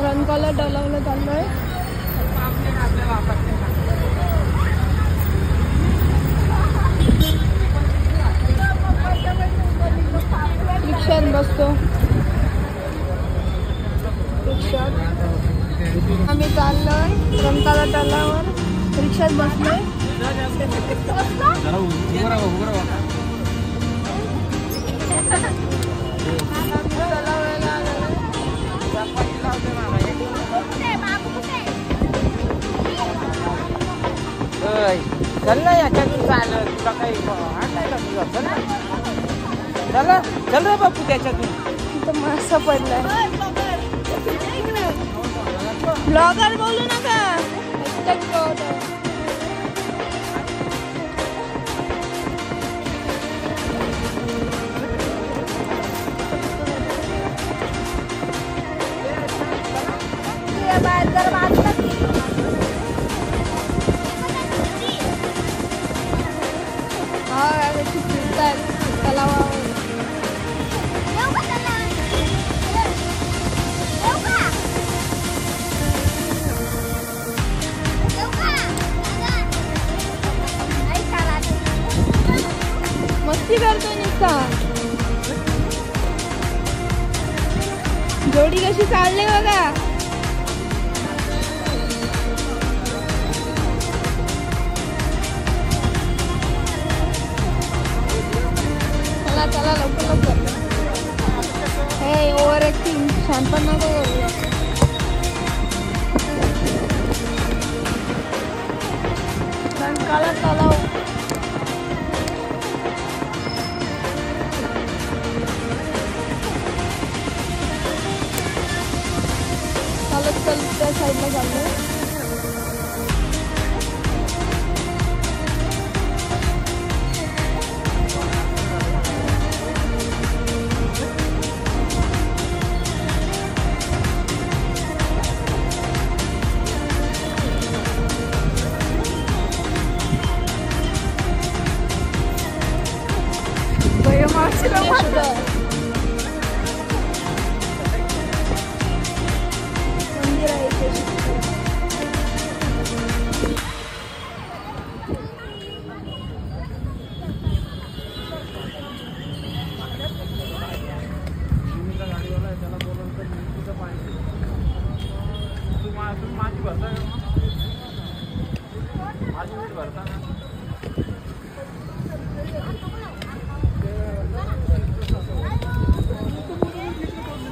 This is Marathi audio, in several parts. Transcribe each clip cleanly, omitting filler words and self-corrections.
रंकाळा तलावला चाललोय. रिक्षात बसतो. रिक्षात आम्ही चाललोय रंकाळा तलावावर. रिक्षात बसलोय. चल ना याच्यातून चालत तुला काही हातायला तुझं ना. चला चल रे बापू त्याच्यातून. इथं मासा पडलाय. ब्लॉगर बोलू नका. मस्ती करतो निस्ता. जोडी कशी चालली बघा. चला चला लवकर लवकर. हे ओव्हर ऍक्टिंग शांतपण नको करूया. रंकाळा तलाव चालत चालत त्या साईडला चाललोय. मंदिर आहे इथे.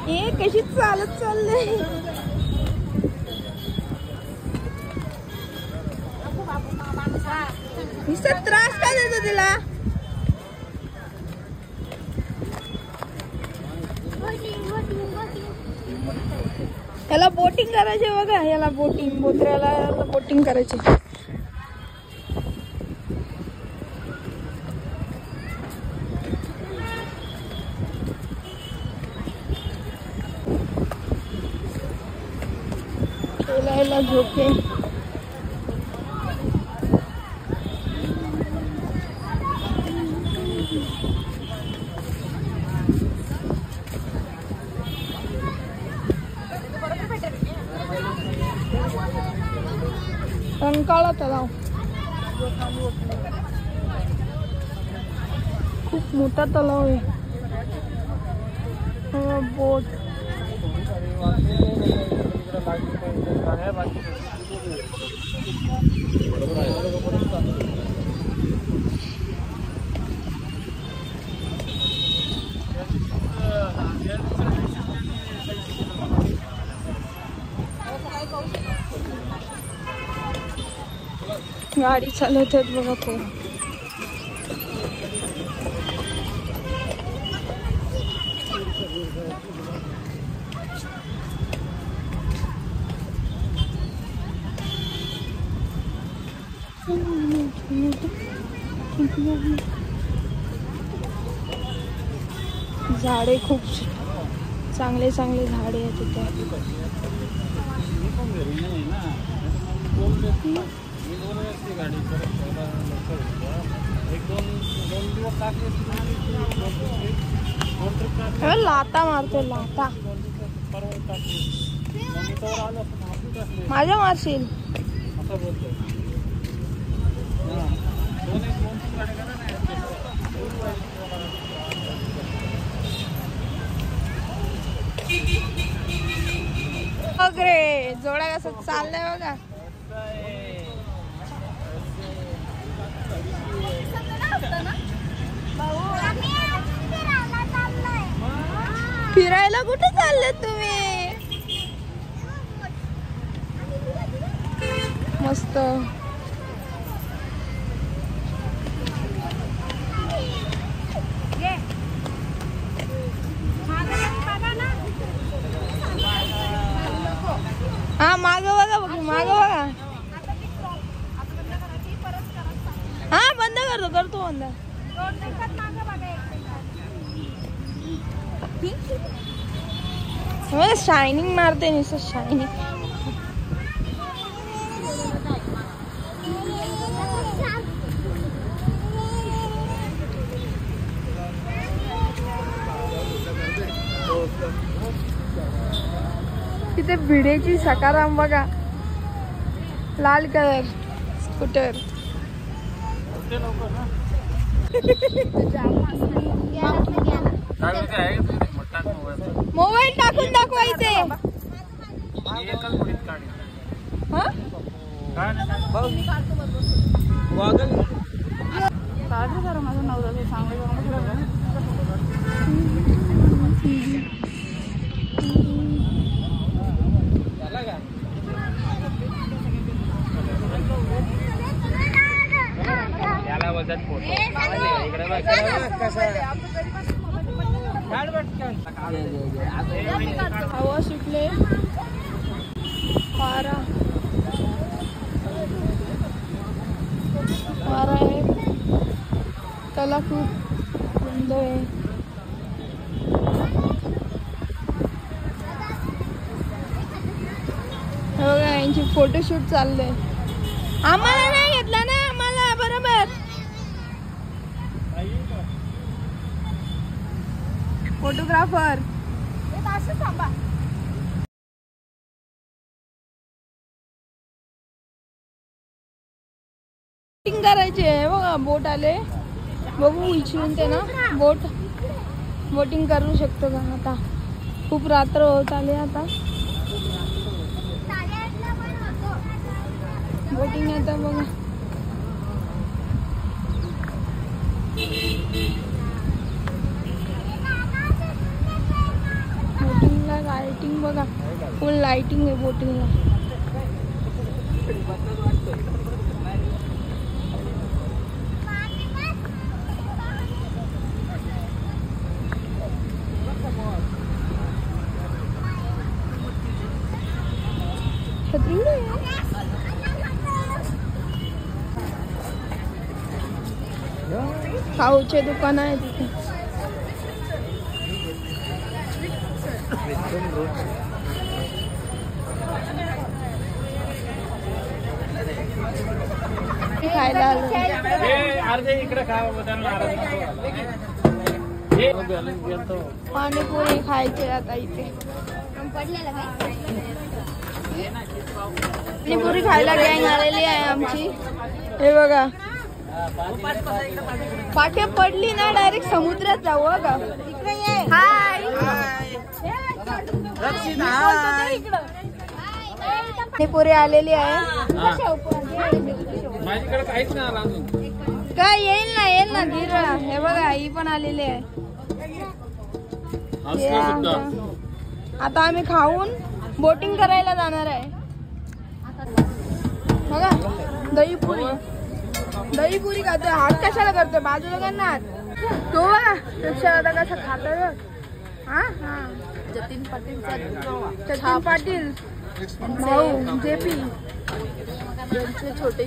हे कशी चालत चाललंय. नुसता त्रास काय देतो तिला. याला बोटिंग करायचे बघा. याला बोटिंग बोत्र्याला बोटिंग करायचे. खेळायला झोके. रंकाळा तलाव खूप मोठा तलाव आहे. बोट गाडी चालवतात बघा. पोरं झाडे खूप चांगले चांगले झाडे आहेत तिथे. लाता मारते लाता. माझ्या मारशील. रे जोडा कसं चाललंय बघा. फिरायला कुठे चालले तुम्ही? मस्त. हा माग बघा बघ माग बघा. हा बंद करतो बंद. शायनिंग मारते नुसतं शायनिंग. तिथे भिडेची सकाराम बघा. लाल कलर स्कूटर. मोबाईल टाकून दाखवायचे. माझं नवरा सांगलं. हवा सुटले. वारा आहे. त्याला खूप बंद आहे. बघा यांची फोटोशूट चाललंय. आम्हाला नाही घेतला ना. आम्हाला बरोबर फोटोग्राफर. बोटिंग करायचे बघा. बोट आले बघू इच्छून ते ना. बोटिंग करू शकतो का आता. खूप रात्र होत आले आता. बोटिंग आता बघा. बोटिंगला लाइटिंग बघा. फुल लाइटिंग आहे बोटिंगला. खाऊचे दुकान आहे तिथे. खायला पाणीपुरी खायचे आता इथे. पाणीपुरी खायला गँग आलेली आहे आमची. हे बघा पाठी पडली ना डायरेक्ट समुद्रात जाऊ का. हाय पाणीपुरी आलेली आहे. काय येईल ना धीर. हे बघा ही पण आलेली आहे. आता आम्ही खाऊन बोटिंग करायला जाणार आहे. बघा दहीपुरी खातोय. हात कशाला करतोय बाजूला करणार तो बघा. रिक्षा आता कसा खातोय. हा जतीन पाटील भाऊ जेपी छोटे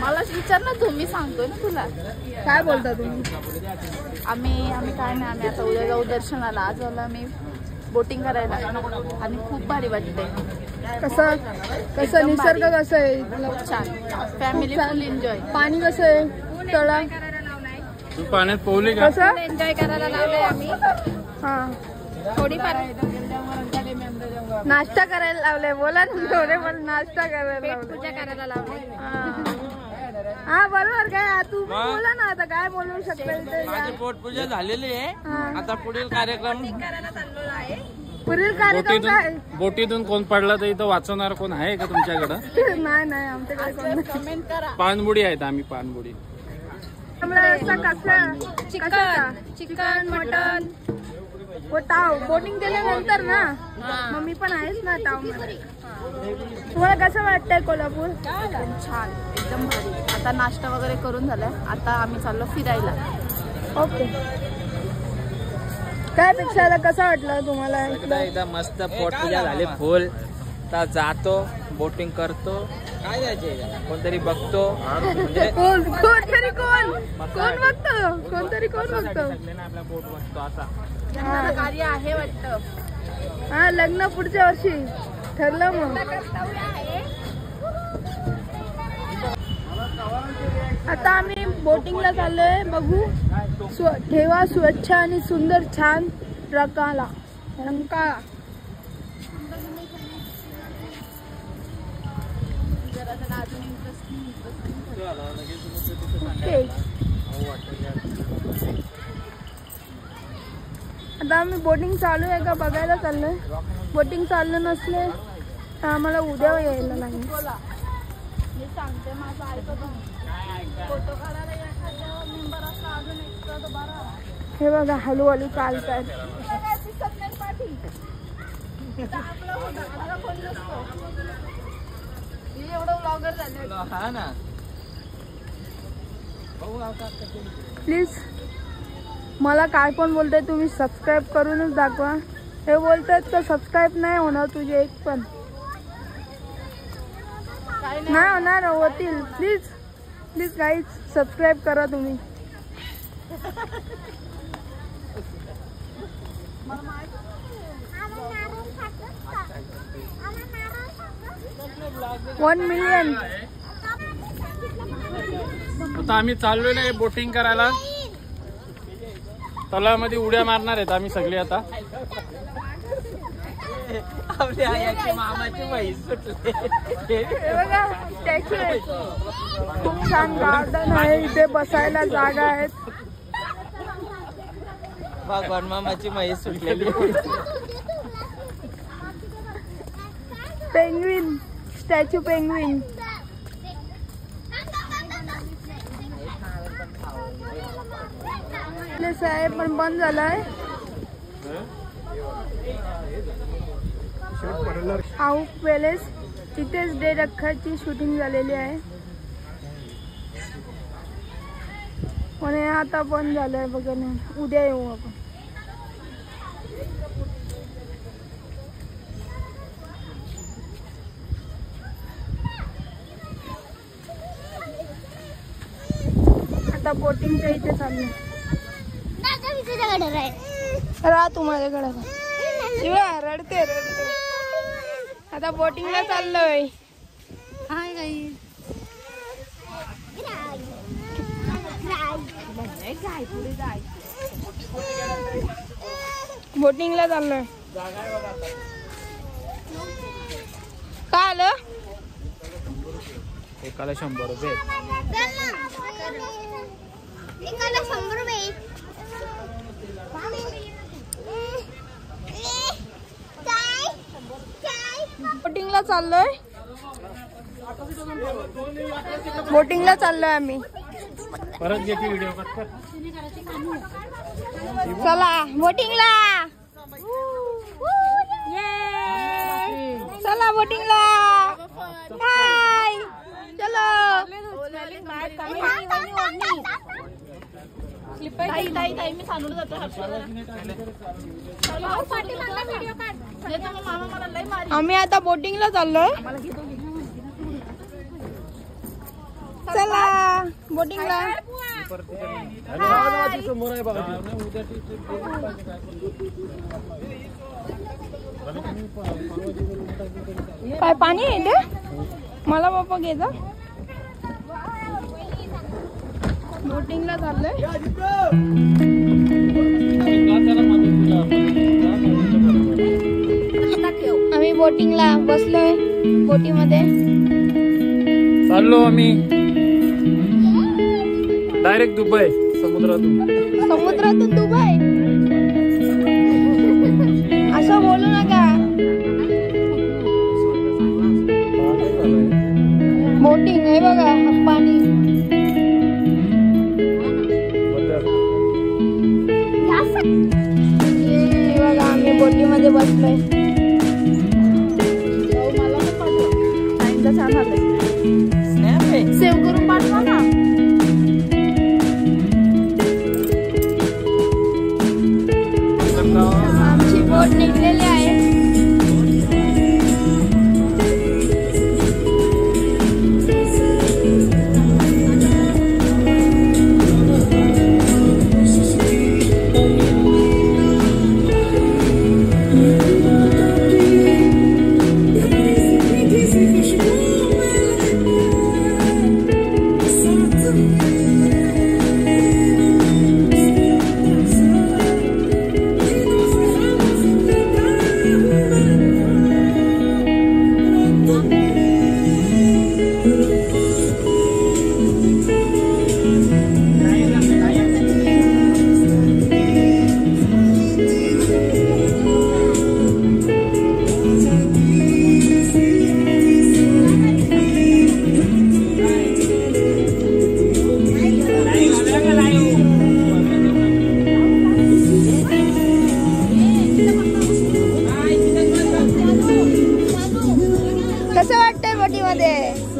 मलाच विचार ना. तुम्ही सांगतोय ना. तुला काय बोलता तुम्ही? आम्ही काय नाही. आम्ही आता उद्या जाऊ दर्शनाला. आज आला मी बोटिंग करायला आणि खूप भारी वाटतंय. कसं निसर्ग कसं आहे? खूप छान. फॅमिली फुल एन्जॉय. पाणी कसं आहे? तळा पाण्यात पोहली का? कसं एन्जॉय करायला लावलंय आम्ही. हा थोडीफार नाश्ता करायला लावले. बोला ना थोडे पण नाश्ता करायला लावले. पूजा करायला लावले. हा बरोबर. काय तू बोला ना आता काय बोलू शकते. माझी पोटपूजा झालेली आहे. आता पुढील कार्यक्रम करायला चाललो आहे. पुढील कार्यक्रम काय? बोटीतून कोण पडला तर इथं वाचवणार कोण आहे का तुमच्याकडं? नाही आमच्याकडे कोण नाही. कमेंट करा. पानबुडी आहेत आम्ही. पानबुडी चिकन मटन व ताव बोटिंग केल्यानंतर ना मग मी पण आहेच ना ताव मध्ये. तुम्हाला कसं वाटतंय कोल्हापूर? छान एकदम भारी. आता नाश्ता वगैरे करून झालाय. आता आम्ही चाललो फिरायला. ओके. काय पेक्षा कसं वाटलं तुम्हाला? एकदा मस्त पोटपूजा झाली फुल. आता जातो बोटिंग करतो. काय जायचे कोणतरी बघतो म्हणजे कोणतरी कोण बघतो. कोणतरी कोण बघतो. आपला बोट बसतो असा. लग्नाचं कार्य आहे वाटतं. हा लग्न पुढच्या वर्षी ठरलं. मग आता आम्ही बोटिंगला चाललोय. बघू ठेवा स्वच्छ आणि सुंदर छान रंकाळा. आता आम्ही बोटिंग चालू आहे का बघायला चाललोय. बोटिंग चाललं नसले तर आम्हाला उद्या यायला लागेल. मी सांगते माझं ऐकतो. फोटो काढायला एखाद्या मेंबर असला अजून एक्स्ट्रा तर बरा. हे बघा हळूहळू चालतात. एवढं ब्लॉगर झालं. हा ना. प्लीज मला काय पण बोलताय तुम्ही सबस्क्राईब करूनच दाखवा. हे बोलतात का सबस्क्राईब नाही होणार तुझे एक पण नाही होणार. होतील. प्लीज गाईज सबस्क्राईब करा तुम्ही. $1 million. आता आम्ही चाललेलो आहे बोटिंग करायला. तलावामध्ये उड्या मारणार आहेत आम्ही सगळे. आता आपल्या याची मामाची म्हैस सुटली. हे बघा स्टॅच्यू आहे. खूप छान गार्डन आहे. इथे बसायला जागा आहेत. भगवान मामाची म्हैस सुटलेली. Penguin statue penguin. साहेब पण बंद झालाय. आऊक पॅलेस तिथेच डे रख्खाची शूटिंग झालेली आहे. पण हे आता बंद झालंय बघा ना. उद्या येऊ आपण. आता बोटिंगच्या इथे चालू. राहा तू माझ्याकडे. शिवा रडते. आता बोटिंगला चाललोय. हाय गाई. बोटिंगला चाललोय. काय आलं? एकाला 100 रुपये. एकाला 100 रुपये. बोटिंगला चाललोय. बोटिंगला चाललोय आम्ही. परत घेते व्हिडिओ कट कर. चला बोटिंगला. चला बोटिंगला. बाय. चलो. ताई मी सांगून जातो. मामा मला लय मारी. आम्ही आता बोटिंगला चाललोय. चला बोटिंगला. काय पाणी आहे ते? मला बाप्पा घ्यायचा. बोटिंगला चाललोय. त्याला मदत बोटिंगला बसलोय बोटीमध्ये. चाललो आम्ही डायरेक्ट दुबई समुद्रातून. दुबई असं बोलू नका. बोटिंग आहे बघा पाणी. बघा आम्ही बोटीमध्ये बसलोय. सेव्ह करून पाठवा ना. आमची बोट निघलेली आहे. कसं वाटतंय बोटीमध्ये?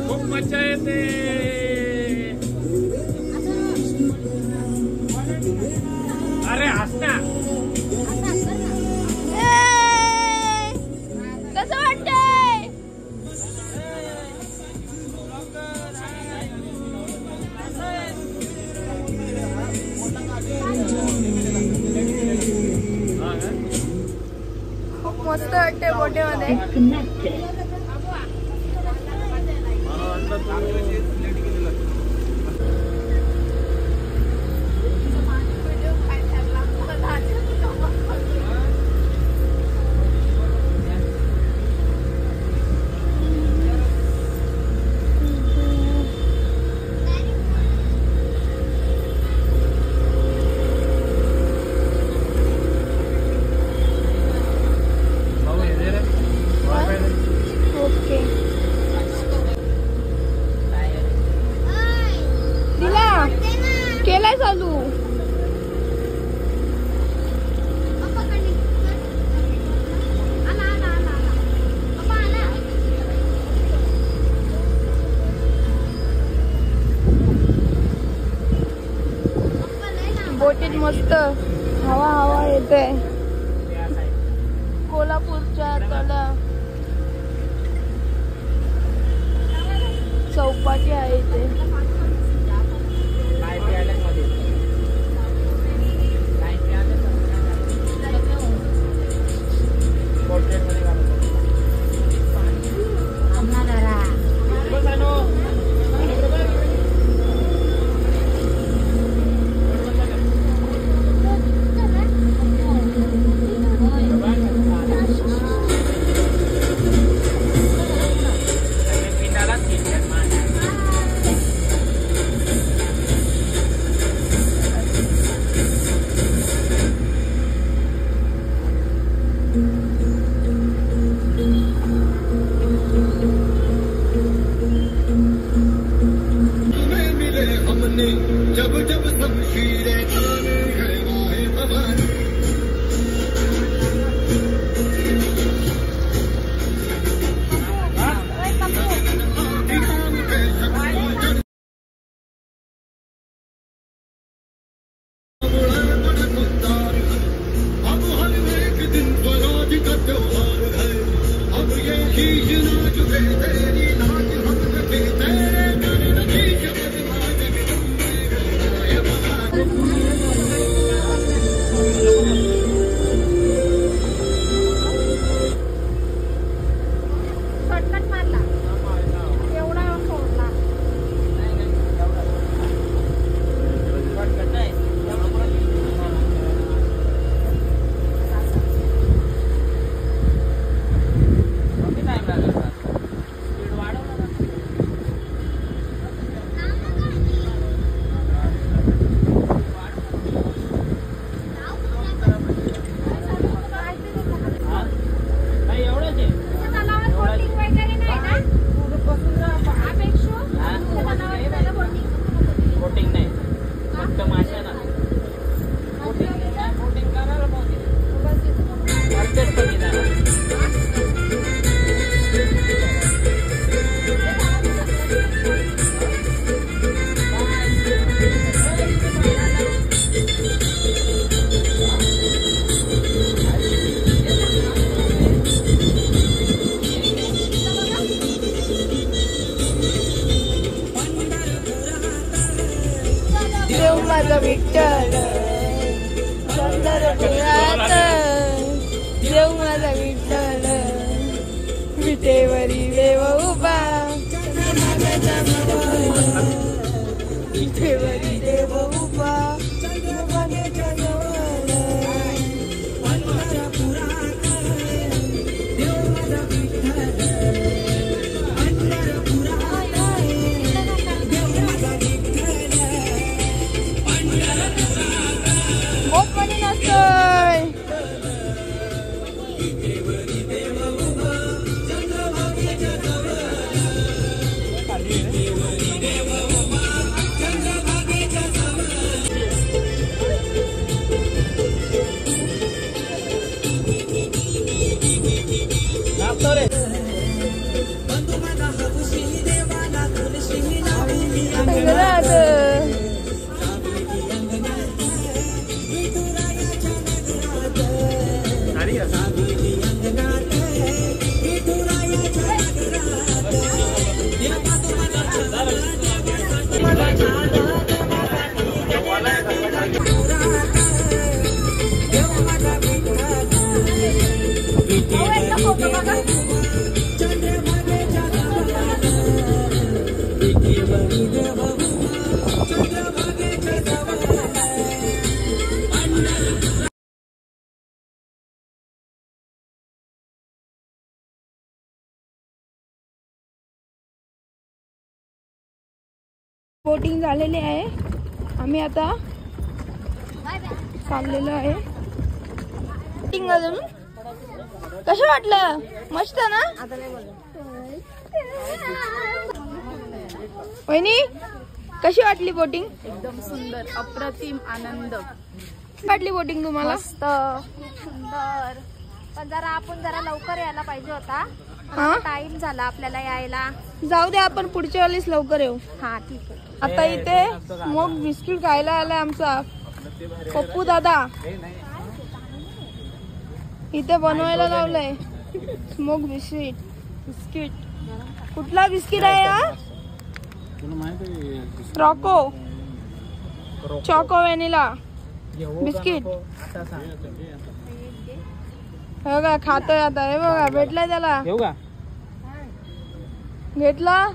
खूप मजा येते. अरे हसना. कसं वाटतंय? खूप मस्त वाटतंय बोटीमध्ये. ओके दिला केलाय चालू. बोटीत मस्त हवा हवा येते. कोल्हापूरच्या तळा चौपाटी आहे इथे. जब जब शमशीरें ताने हैं वाहे ज़माने अब हर एक दिन स्वराज का त्योहार है. अब ये शीश ना झुके तेरी नाच हम रखे तेरे कर नतीजे शॉर्टकट मारला एवढा सोडला. देव माझा विठ्ठल पंढरपुरात देव माझा विठ्ठल विटेवरी देव उभा विटेवरी देव उभा बोटिंग झालेली आहे. आम्ही आता चाललेलो आहे. बोटिंग अजून कसं वाटलं? मस्त ना वहिनी, कशी वाटली बोटिंग? एकदम सुंदर, अप्रतिम आनंद वाटली बोटिंग तुम्हाला? मस्त, खूप सुंदर. पण जरा लवकर यायला पाहिजे होता. टाइम झाला आपल्याला यायला. जाऊ दे, आपण पुढच्या वेळेस लवकर येऊ. हा ठीक आहे. आता इथे मग बिस्किट खायला आलाय आमचा पप्पू दादा. इथे बनवायला लावलंय स्मोक बिस्किट. कुठला बिस्किट आहे हा? Roku choco vanilla biscuit. हे बघा खातोय आता. हे बघा भेटलाय त्याला. घेतला,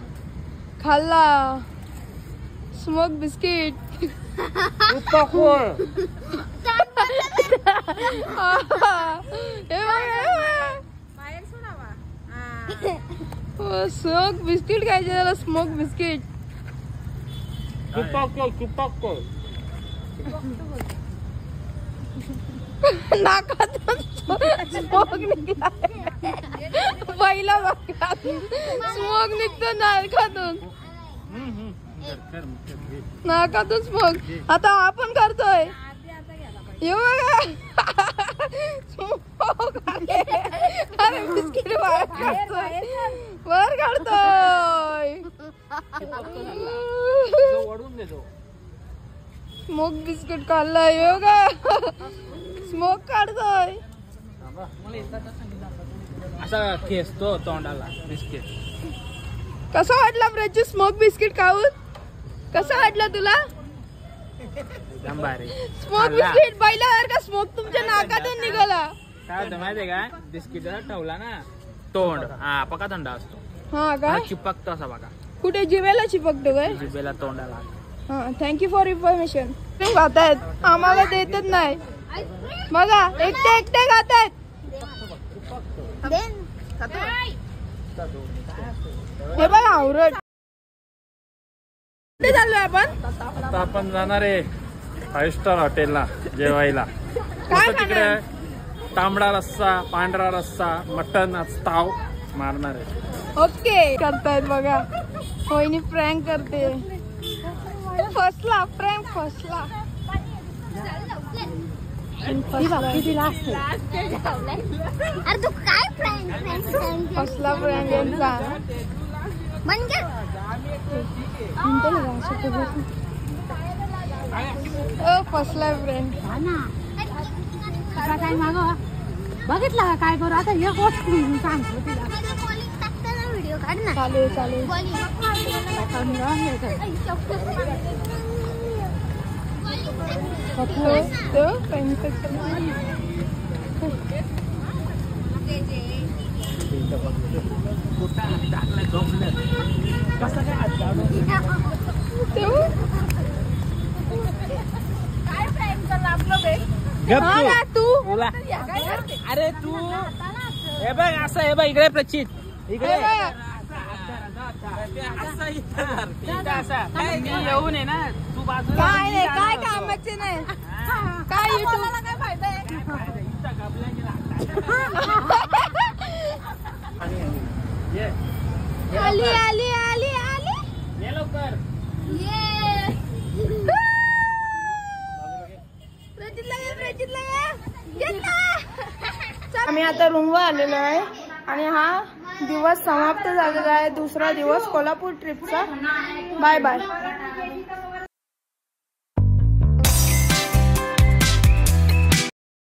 खाल्ला स्मोक बिस्किट. स्मोक बिस्किट खायचे त्याला. स्मोक बिस्किट नाकातून स्मोक निघला. पहिला स्मोक निघतो नाकातून. नाकातून स्मोक. आता आपण करतोय. अरे बिस्किट वर काढतोय. स्मोक बिस्किट खाल्लाय. योगा स्मोक काढतोय. असा खेचतो तोंडाला बिस्किट. कसं वाटलं प्रजू स्मोक बिस्किट खाऊन? कसं वाटलं तुला? स्मोक बिस्किट पहिल्यावर का स्मोक तुमच्या नाकातून निघाला? काय होतं माहितीये का? बिस्किट ठेवला ना तोंड पका थंड असतो. हा का? चिपकतो असा बघा. कुठे जिभेला चिपकतो काय? जिभेला तोंडाला. हा, थँक्यू फॉर इन्फॉर्मेशन. खातायत आम्हाला देतच नाही बघा. एकटे खातायत. हे बघा आवरट. कुठे चाललोय आपण? आता आपण जाणार आहे 5 स्टार हॉटेलला जेवायला. काय तिकडे तांबडा रस्सा, पांढरा रस्सा, मटन ताव मारणार आहे. ओके करतायत बघा. होईनी प्रँक करते. फसला प्रँक फसला. अरे तू काय फ्रेंड फसला प्रँक यांचा. फसला फ्रेंड. काय मागवा बघितला का? काय करू आता? एक गोष्ट सांगतो व्हिडिओ काढ ना. चालेल चालेल. अरे तू हे बघ असं हे बघ इकडे प्रचित इकडे येऊन आहे ना तू बाजूला काय कामाचे नाही काय युट्यूबला काय फायदा आहे आली आली आली आली ये लवकर आम्ही आता रूमवर आलेलो आहे आणि हा दिवस समाप्त झालेला आहे दुसरा दिवस कोल्हापूर ट्रिपचा बाय बाय